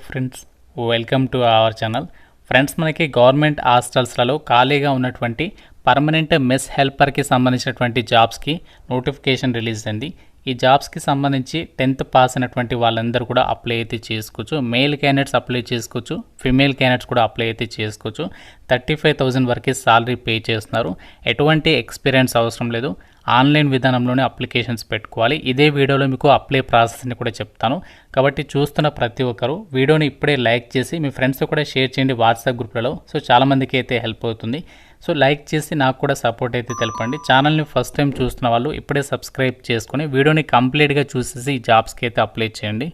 Friends, welcome to our channel. Friends, మనకి government హాస్టల్స్లలో ఖాళీగా ఉన్నటువంటి పర్మనెంట్ మెస్ హెల్పర్కి సంబంధించినటువంటి జాబ్స్కి నోటిఫికేషన్ రిలీజ్ అయింది. ఈ జాబ్స్కి సంబంధించి 10th పాస్ అయినటువంటి వాళ్ళందరూ కూడా అప్లై అయితే చేసుకోవచ్చు. మేల్ క్యాండిడేట్స్ అప్లై చేసుకోవచ్చు, ఫిమేల్ క్యాండిడేట్స్ కూడా అప్లై అయితే చేసుకోవచ్చు. 35,000 వరకు సాలరీ పే చేస్తున్నారు. ఎటువంటి ఎక్స్పీరియన్స్ అవసరం లేదు. ఆన్లైన్ విధానంలోనే అప్లికేషన్స్ పెట్టుకోవాలి. ఇదే వీడియోలో మీకు అప్లై ప్రాసెస్ని కూడా చెప్తాను. కాబట్టి చూస్తున్న ప్రతి ఒక్కరు వీడియోని ఇప్పుడే లైక్ చేసి మీ ఫ్రెండ్స్తో కూడా షేర్ చేయండి వాట్సాప్ గ్రూప్లలో. సో చాలామందికి అయితే హెల్ప్ అవుతుంది. సో లైక్ చేసి నాకు కూడా సపోర్ట్ అయితే తెలపండి. ఛానల్ని ఫస్ట్ టైం చూస్తున్న వాళ్ళు ఇప్పుడే సబ్స్క్రైబ్ చేసుకొని వీడియోని కంప్లీట్గా చూసేసి ఈ జాబ్స్కి అయితే అప్లై చేయండి.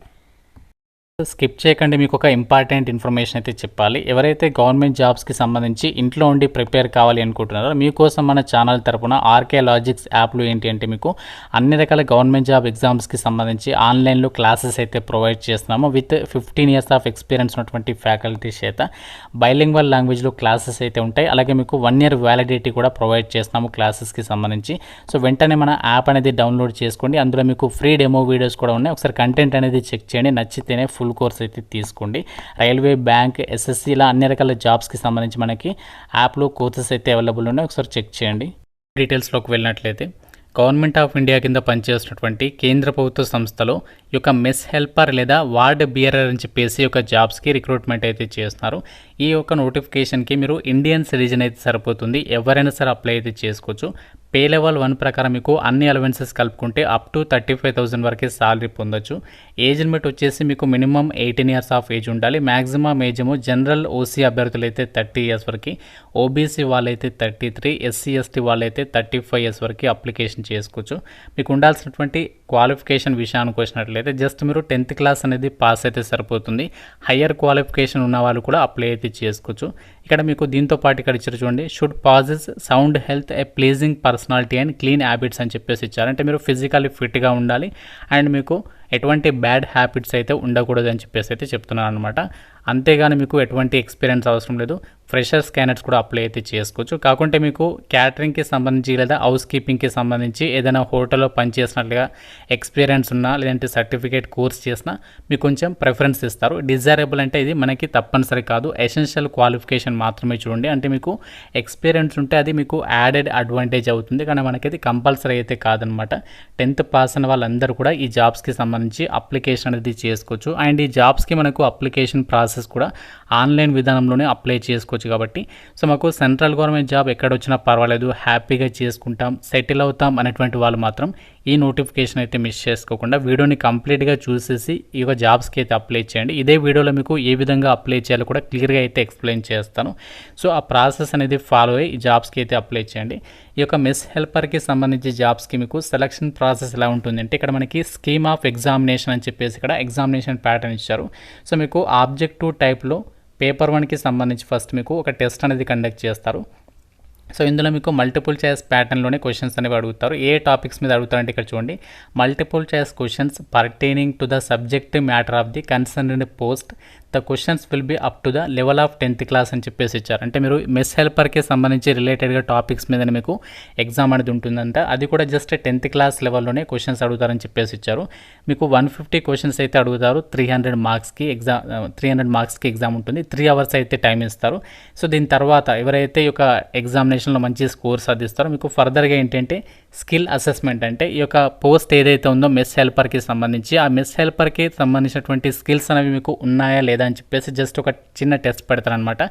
స్కిప్ చేయకండి. మీకు ఒక ఇంపార్టెంట్ ఇన్ఫర్మేషన్ అయితే చెప్పాలి. ఎవరైతే గవర్నమెంట్ జాబ్స్కి సంబంధించి ఇంట్లో ఉండి ప్రిపేర్ కావాలి అనుకుంటున్నారో మీకోసం మన ఛానల్ తరపున ఆర్కే లాజిక్స్ యాప్లో ఏంటి అంటే మీకు అన్ని రకాల గవర్నమెంట్ జాబ్ ఎగ్జామ్స్కి సంబంధించి ఆన్లైన్లో క్లాసెస్ అయితే ప్రొవైడ్ చేస్తున్నాము. విత్ 15 years ఆఫ్ ఎక్స్పీరియన్స్ ఉన్నటువంటి ఫ్యాకల్టీస్ చేత బైలింగ్వల్ లాంగ్వేజ్లో క్లాసెస్ అయితే ఉంటాయి. అలాగే మీకు 1 year వ్యాలిడిటీ కూడా ప్రొవైడ్ చేస్తున్నాము క్లాసెస్కి సంబంధించి. సో వెంటనే మన యాప్ అనేది డౌన్లోడ్ చేసుకోండి. అందులో మీకు ఫ్రీ డెమో వీడియోస్ కూడా ఉన్నాయి. ఒకసారి కంటెంట్ అనేది చెక్ చేయండి. నచ్చితేనే ఫుల్ కోర్స్ అయితే తీసుకోండి. రైల్వే, బ్యాంక్, ఎస్ఎస్సి ఇలా అన్ని రకాల జాబ్స్కి సంబంధించి మనకి యాప్లో కోర్సెస్ అయితే అవైలబుల్ ఉన్నాయి. ఒకసారి చెక్ చేయండి. డీటెయిల్స్లోకి వెళ్ళినట్లయితే గవర్నమెంట్ ఆఫ్ ఇండియా కింద పనిచేస్తున్నటువంటి కేంద్ర ప్రభుత్వ సంస్థలో ఈ యొక్క మెస్ హెల్పర్ లేదా వార్డ్ బియరర్ అని చెప్పేసి ఒక జాబ్స్కి రిక్రూట్మెంట్ అయితే చేస్తున్నారు. ఈ యొక్క నోటిఫికేషన్కి మీరు ఇండియన్ సిటిజన్ అయితే సరిపోతుంది. ఎవరైనా సరే అప్లై అయితే చేసుకోవచ్చు. పే లెవెల్ 1 ప్రకారం మీకు అన్ని అలవెన్సెస్ కలుపుకుంటే అప్ టు 35,000 వరకే సాలరీ పొందొచ్చు. ఏజ్ లిమిట్ వచ్చేసి మీకు మినిమం 18 years ఆఫ్ ఏజ్ ఉండాలి. మ్యాక్సిమం ఏజ్ ఏమో జనరల్ ఓసీ అభ్యర్థులు అయితే 30 years వరకు, ఓబీసీ వాళ్ళైతే 33, ఎస్సీ ఎస్టీ వాళ్ళైతే 35 years వరకు అప్లికేషన్ చేసుకోవచ్చు. మీకు ఉండాల్సినటువంటి క్వాలిఫికేషన్ విషయానికి వచ్చినట్లయితే జస్ట్ మీరు 10th క్లాస్ అనేది పాస్ అయితే సరిపోతుంది. హయ్యర్ క్వాలిఫికేషన్ ఉన్న వాళ్ళు కూడా అప్లై అయితే చేసుకోవచ్చు. ఇక్కడ మీకు దీంతో పాటు ఇక్కడ ఇచ్చారు చూడండి, should pauses sound health, A pleasing personality and clean habits అని చెప్పేసి ఇచ్చారు. అంటే మీరు ఫిజికల్లీ ఫిట్గా ఉండాలి అండ్ మీకు ఎటువంటి బ్యాడ్ హ్యాబిట్స్ అయితే ఉండకూడదు అని చెప్పేసి అయితే చెప్తున్నాను అనమాట. అంతేగాని మీకు ఎటువంటి ఎక్స్పీరియన్స్ అవసరం లేదు. ఫ్రెషర్స్ క్యాండిడేట్స్ కూడా అప్లై అయితే చేసుకోవచ్చు. కాకుంటే మీకు క్యాటరింగ్కి సంబంధించి లేదా హౌస్ కీపింగ్కి సంబంధించి ఏదైనా హోటల్లో పనిచేసినట్లుగా ఎక్స్పీరియన్స్ ఉన్నా లేదంటే సర్టిఫికేట్ కోర్స్ చేసినా మీకు కొంచెం ప్రిఫరెన్స్ ఇస్తారు. డిజైరబుల్ అంటే ఇది మనకి తప్పనిసరి కాదు, ఎసెన్షియల్ క్వాలిఫికేషన్ మాత్రమే చూడండి. అంటే మీకు ఎక్స్పీరియన్స్ ఉంటే అది మీకు యాడెడ్ అడ్వాంటేజ్ అవుతుంది, కానీ మనకైతే కంపల్సరీ అయితే కాదనమాట. 10th పాస్ అయిన వాళ్ళందరూ కూడా ఈ జాబ్స్కి సంబంధించి అప్లికేషన్ అనేది చేసుకోవచ్చు. అండ్ ఈ జాబ్స్కి మనకు అప్లికేషన్ ప్రాసెస్ కూడా ఆన్లైన్ విధానంలోనే అప్లై చేసుకోవచ్చు. కాబట్టి సో మాకు సెంట్రల్ గవర్నమెంట్ జాబ్ ఎక్కడొచ్చినా పర్వాలేదు, హ్యాపీగా చేసుకుంటాం, సెటిల్ అవుతాం అనేటువంటి వాళ్ళు మాత్రం ఈ నోటిఫికేషన్ అయితే మిస్ చేసుకోకుండా వీడియోని కంప్లీట్గా చూసేసి ఈ యొక్క జాబ్స్కి అయితే అప్లై చేయండి. ఇదే వీడియోలో మీకు ఏ విధంగా అప్లై చేయాలో కూడా క్లియర్గా అయితే ఎక్స్ప్లెయిన్ చేస్తాను. సో ఆ ప్రాసెస్ అనేది ఫాలో అయ్యి ఈ జాబ్స్కి అయితే అప్లై చేయండి. ఈ యొక్క మెస్ హెల్పర్కి సంబంధించి జాబ్స్కి మీకు సెలక్షన్ ప్రాసెస్ ఎలా ఉంటుంది అంటే ఇక్కడ మనకి స్కీమ్ ఆఫ్ ఎగ్జామినేషన్ అని చెప్పేసి ఇక్కడ ఎగ్జామినేషన్ ప్యాటర్న్ ఇచ్చారు. సో మీకు ఆబ్జెక్టివ్ టైప్లో పేపర్ 1కి సంబంధించి ఫస్ట్ మీకు ఒక టెస్ట్ అనేది కండక్ట్ చేస్తారు. సో ఇందులో మీకు మల్టిపుల్ చాయిస్ ప్యాటర్న్లోనే క్వశ్చన్స్ అనేవి అడుగుతారు. ఏ టాపిక్స్ మీద అడుగుతారంటే ఇక్కడ చూడండి, multiple choice questions pertaining to the subject matter of the concerned post, the questions will be up to the level of 10th class అని చెప్పేసి ఇచ్చారు. అంటే మీరు మెస్ హెల్పర్కి సంబంధించి రిలేటెడ్గా టాపిక్స్ మీద మీకు ఎగ్జామ్ అనేది ఉంటుందంట. అది కూడా జస్ట్ 10th క్లాస్ లెవెల్లోనే క్వశ్చన్స్ అడుగుతారని చెప్పేసి ఇచ్చారు. మీకు 150 క్వశ్చన్స్ అయితే అడుగుతారు. 300 మార్క్స్కి ఎగ్జామ్ ఉంటుంది. 3 hours అయితే టైం ఇస్తారు. సో దీని తర్వాత ఎవరైతే ఈ యొక్క ఎగ్జామినేషన్లో మంచి స్కోర్ సాధిస్తారో మీకు ఫర్దర్గా ఏంటంటే స్కిల్ అసెస్మెంట్, అంటే ఈ యొక్క పోస్ట్ ఏదైతే ఉందో మెస్ హెల్పర్కి సంబంధించి ఆ మెస్ హెల్పర్కి సంబంధించినటువంటి స్కిల్స్ అనేవి మీకు ఉన్నాయా లేదా అని చెప్పేసి జస్ట్ ఒక చిన్న టెస్ట్ పెడతారనమాట.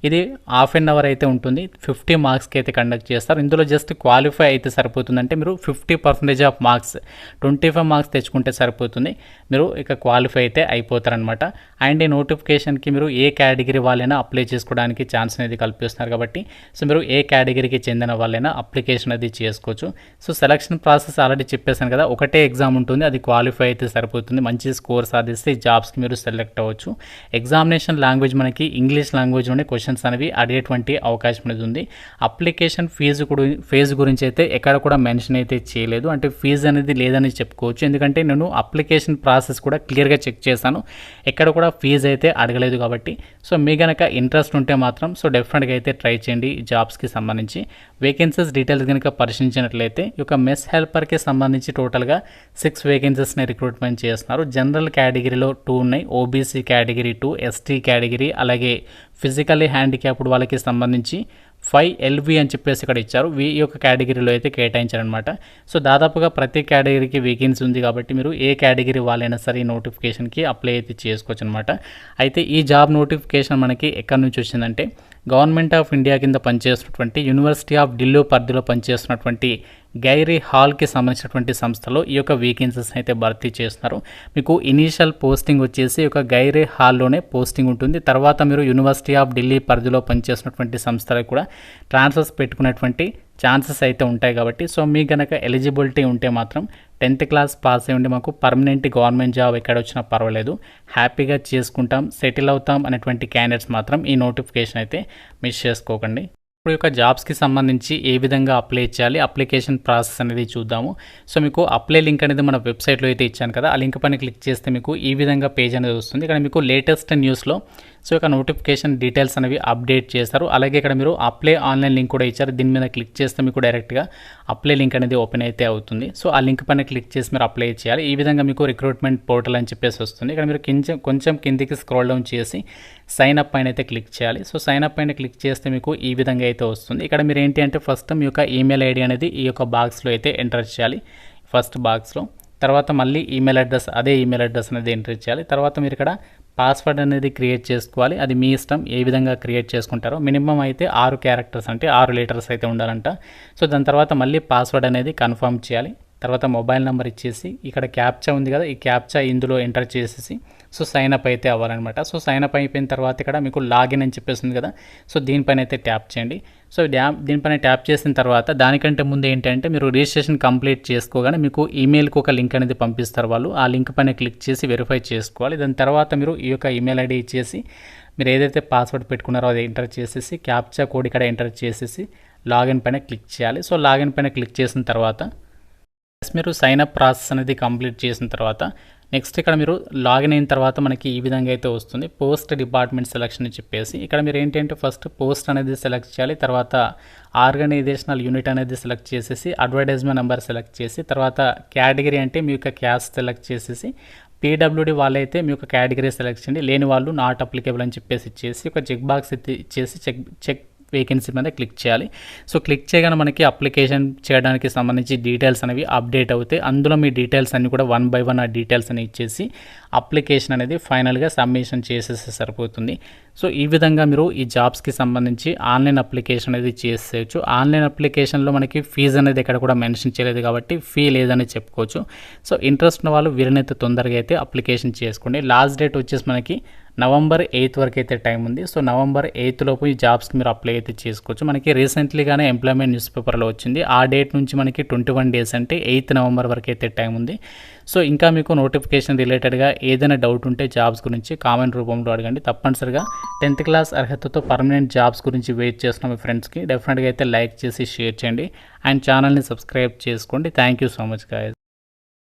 ఇది ½ an hour అయితే ఉంటుంది. 50 మార్క్స్కి అయితే కండక్ట్ చేస్తారు. ఇందులో జస్ట్ క్వాలిఫై అయితే సరిపోతుంది. అంటే మీరు 50% ఆఫ్ మార్క్స్ 25 మార్క్స్ తెచ్చుకుంటే సరిపోతుంది, మీరు ఇక క్వాలిఫై అయితే అయిపోతారనమాట. అండ్ ఈ నోటిఫికేషన్కి మీరు ఏ కేటగిరీ వాళ్ళైనా అప్లై చేసుకోవడానికి ఛాన్స్ అనేది కల్పిస్తున్నారు. కాబట్టి సో మీరు ఏ కేటగిరీకి చెందిన వాళ్ళైనా అప్లికేషన్ అది చేసుకోవచ్చు. సో సెలక్షన్ ప్రాసెస్ ఆల్రెడీ చెప్పేశాను కదా, ఒకటే ఎగ్జామ్ ఉంటుంది, అది క్వాలిఫై అయితే సరిపోతుంది. మంచి స్కోర్ సాధిస్తే ఈ జాబ్స్కి మీరు సెలెక్ట్ అవ్వచ్చు. ఎగ్జామినేషన్ లాంగ్వేజ్ మనకి ఇంగ్లీష్ లాంగ్వేజ్లోనే క్వశ్చన్స్ అనేవి అడిగేటువంటి అవకాశం అనేది ఉంది. అప్లికేషన్ ఫీజు గురించి అయితే ఎక్కడ కూడా మెన్షన్ అయితే చేయలేదు. అంటే ఫీజు అనేది లేదని చెప్పుకోవచ్చు, ఎందుకంటే నేను అప్లికేషన్ ప్రాసెస్ కూడా క్లియర్గా చెక్ చేశాను, ఎక్కడ కూడా ఫీజు అయితే అడగలేదు. కాబట్టి సో మీ కనుక ఇంట్రెస్ట్ ఉంటే మాత్రం సో డెఫినెట్గా అయితే ట్రై చేయండి ఈ జాబ్స్కి సంబంధించి. వేకెన్సీస్ డీటెయిల్స్ కనుక పరిశీలించినట్లయితే ఈ యొక్క మెస్ హెల్పర్కి సంబంధించి టోటల్గా 6 వేకెన్సీస్ని రిక్రూట్మెంట్ చేస్తున్నారు. జనరల్ కేటగిరీలో 2 ఉన్నాయి, OBC category category 2, ST category, అలాగే ఫిజికల్లీ హ్యాండిక్యాప్డ్ వాళ్ళకి సంబంధించి 5LV అని చెప్పేసి ఇక్కడ ఇచ్చారు. ఈ యొక్క కేటగిరీలో అయితే కేటాయించారనమాట. సో దాదాపుగా ప్రతి కేటగిరీకి వేకెన్సీ ఉంది కాబట్టి మీరు ఏ కేటగిరీ వాళ్ళైనా సరే ఈ నోటిఫికేషన్కి అప్లై అయితే చేసుకోవచ్చు అనమాట. అయితే ఈ జాబ్ నోటిఫికేషన్ మనకి ఎక్కడి నుంచి వచ్చిందంటే గవర్నమెంట్ ఆఫ్ ఇండియా కింద పనిచేస్తున్నటువంటి యూనివర్సిటీ ఆఫ్ ఢిల్లీ పరిధిలో పనిచేస్తున్నటువంటి గైరీ హాల్కి సంబంధించినటువంటి సంస్థలో ఈ యొక్క వేకెన్సీస్ అయితే భర్తీ చేస్తున్నారు. మీకు ఇనీషియల్ పోస్టింగ్ వచ్చేసి ఒక గైరీ హాల్లోనే పోస్టింగ్ ఉంటుంది. తర్వాత మీరు యూనివర్సిటీ ఆఫ్ ఢిల్లీ పరిధిలో పనిచేస్తున్నటువంటి సంస్థలకు కూడా ట్రాన్స్ఫర్స్ పెట్టుకునేటువంటి ఛాన్సెస్ అయితే ఉంటాయి కాబట్టి సో మీకు కనుక ఎలిజిబిలిటీ ఉంటే మాత్రం 10th క్లాస్ పాస్ అయ్యి ఉండి మాకు పర్మనెంట్ గవర్నమెంట్ జాబ్ ఎక్కడ వచ్చినా పర్వాలేదు, హ్యాపీగా చేసుకుంటాం, సెటిల్ అవుతాం అనేటువంటి క్యాండిడేట్స్ మాత్రం ఈ నోటిఫికేషన్ అయితే మిస్ చేసుకోకండి. ఇప్పుడు యొక్క జాబ్స్కి సంబంధించి ఏ విధంగా అప్లై చేయాలి, అప్లికేషన్ ప్రాసెస్ అనేది చూద్దాము. సో మీకు అప్లై లింక్ అనేది మన వెబ్సైట్లో అయితే ఇచ్చాను కదా, ఆ లింక్ పైన క్లిక్ చేస్తే మీకు ఈ విధంగా పేజ్ అనేది వస్తుంది. ఇక్కడ మీకు లేటెస్ట్ న్యూస్లో సో యొక్క నోటిఫికేషన్ డీటెయిల్స్ అనేవి అప్డేట్ చేస్తారు. అలాగే ఇక్కడ మీరు అప్లై ఆన్లైన్ లింక్ కూడా ఇచ్చారు, దీని మీద క్లిక్ చేస్తే మీకు డైరెక్ట్గా అప్లై లింక్ అనేది ఓపెన్ అయితే అవుతుంది. సో ఆ లింక్ పైన క్లిక్ చేసి మీరు అప్లై చేయాలి. ఈ విధంగా మీకు రిక్రూట్మెంట్ పోర్టల్ అని చెప్పేసి వస్తుంది. ఇక్కడ మీరు కొంచెం కిందికి స్క్రోల్ డౌన్ చేసి సైన్ అప్ పైన అయితే క్లిక్ చేయాలి. సో సైన్ అప్ పైన క్లిక్ చేస్తే మీకు ఈ విధంగా అయితే వస్తుంది. ఇక్కడ మీరు ఏంటి అంటే ఫస్ట్ మీ యొక్క ఈమెయిల్ ఐడి అనేది ఈ యొక్క బాక్స్లో అయితే ఎంటర్ చేయాలి, ఫస్ట్ బాక్స్లో. తర్వాత మళ్ళీ ఈమెయిల్ అడ్రస్, అదే ఈమెయిల్ అడ్రస్ అనేది ఎంటర్ చేయాలి. తర్వాత మీరు ఇక్కడ పాస్వర్డ్ అనేది క్రియేట్ చేసుకోవాలి. అది మీ ఇష్టం ఏ విధంగా క్రియేట్ చేసుకుంటారో. మినిమం అయితే 6 క్యారెక్టర్స్ అంటే 6 లెటర్స్ అయితే ఉండాలంట. సో దాని తర్వాత మళ్ళీ పాస్వర్డ్ అనేది కన్ఫర్మ్ చేయాలి. తర్వాత మొబైల్ నెంబర్ ఇచ్చేసి ఇక్కడ క్యాప్చా ఉంది కదా, ఈ క్యాప్చా ఇందులో ఎంటర్ చేసేసి సో సైన్ అప్ అయితే అవ్వాలన్నమాట. సో సైన్ అప్ అయిపోయిన తర్వాత ఇక్కడ మీకు లాగిన్ అని చెప్పేసింది కదా, సో దీనిపైన అయితే ట్యాప్ చేయండి. సో దీనిపైన ట్యాప్ చేసిన తర్వాత దానికంటే ముందు ఏంటంటే మీరు రిజిస్ట్రేషన్ కంప్లీట్ చేసుకోగానే మీకు ఈమెయిల్కి ఒక లింక్ అనేది పంపిస్తారు వాళ్ళు. ఆ లింక్ పైన క్లిక్ చేసి వెరిఫై చేసుకోవాలి. దాని తర్వాత మీరు ఈ యొక్క ఈమెయిల్ ఐడి ఇచ్చేసి మీరు ఏదైతే పాస్వర్డ్ పెట్టుకున్నారో అది ఎంటర్ చేసేసి క్యాప్చా కోడ్ ఇక్కడ ఎంటర్ చేసేసి లాగిన్ పైన క్లిక్ చేయాలి. సో లాగిన్ పైన క్లిక్ చేసిన తర్వాత మీరు సైన్ అప్ ప్రాసెస్ అనేది కంప్లీట్ చేసిన తర్వాత నెక్స్ట్ ఇక్కడ మీరు లాగిన్ అయిన తర్వాత మనకి ఈ విధంగా అయితే వస్తుంది, పోస్ట్ డిపార్ట్మెంట్ సెలక్షన్ అని చెప్పేసి. ఇక్కడ మీరు ఏంటంటే ఫస్ట్ పోస్ట్ అనేది సెలెక్ట్ చేయాలి, తర్వాత ఆర్గనైజేషనల్ యూనిట్ అనేది సెలెక్ట్ చేసేసి అడ్వర్టైజ్మెంట్ నెంబర్ సెలెక్ట్ చేసి తర్వాత కేటగిరీ అంటే మీ యొక్క క్యాస్ట్ సెలెక్ట్ చేసేసి పీడబ్ల్యూడి వాళ్ళైతే మీ యొక్క కేటగిరీ సెలెక్ట్ చేయండి, లేని వాళ్ళు నాట్ అప్లికేబుల్ అని చెప్పేసి ఇచ్చేసి ఒక చెక్ బాక్స్ ఇచ్చేసి చెక్ వేకెన్సీ మీద క్లిక్ చేయాలి. సో క్లిక్ చేయగానే మనకి అప్లికేషన్ చేయడానికి సంబంధించి డీటెయిల్స్ అనేవి అప్డేట్ అవుతాయి. అందులో మీ డీటెయిల్స్ అన్ని కూడా 1 by 1 ఆ డీటెయిల్స్ అని ఇచ్చేసి అప్లికేషన్ అనేది ఫైనల్గా సబ్మిషన్ చేసేస్తే సరిపోతుంది. సో ఈ విధంగా మీరు ఈ జాబ్స్కి సంబంధించి ఆన్లైన్ అప్లికేషన్ అనేది చేసేయచ్చు. ఆన్లైన్ అప్లికేషన్లో మనకి ఫీజు అనేది ఎక్కడ కూడా మెన్షన్ చేయలేదు కాబట్టి ఫీ లేదని చెప్పుకోవచ్చు. సో ఇంట్రెస్ట్ ఉన్న వాళ్ళు వీరినైతే తొందరగా అయితే అప్లికేషన్ చేసుకోండి. లాస్ట్ డేట్ వచ్చేసి మనకి November 8 వరకు అయితే టైం ఉంది. సో November 8 లోపు ఈ జాబ్స్కి మీరు అప్లై అయితే చేసుకోవచ్చు. మనకి రీసెంట్లీగానే ఎంప్లాయ్మెంట్ న్యూస్ పేపర్లో వచ్చింది. ఆ డేట్ నుంచి మనకి 21 డేస్ అంటే 8th November వరకు అయితే టైం ఉంది. సో ఇంకా మీకు నోటిఫికేషన్ రిలేటెడ్గా ఏదైనా డౌట్ ఉంటే జాబ్స్ గురించి కామెంట్ రూపంలో అడగండి. తప్పనిసరిగా 10th క్లాస్ అర్హతతో పర్మనెంట్ జాబ్స్ గురించి వెయిట్ చేస్తున్న మీ ఫ్రెండ్స్కి డెఫినెట్గా అయితే లైక్ చేసి షేర్ చేయండి అండ్ ఛానల్ని సబ్స్క్రైబ్ చేసుకోండి. Thank you so much guys.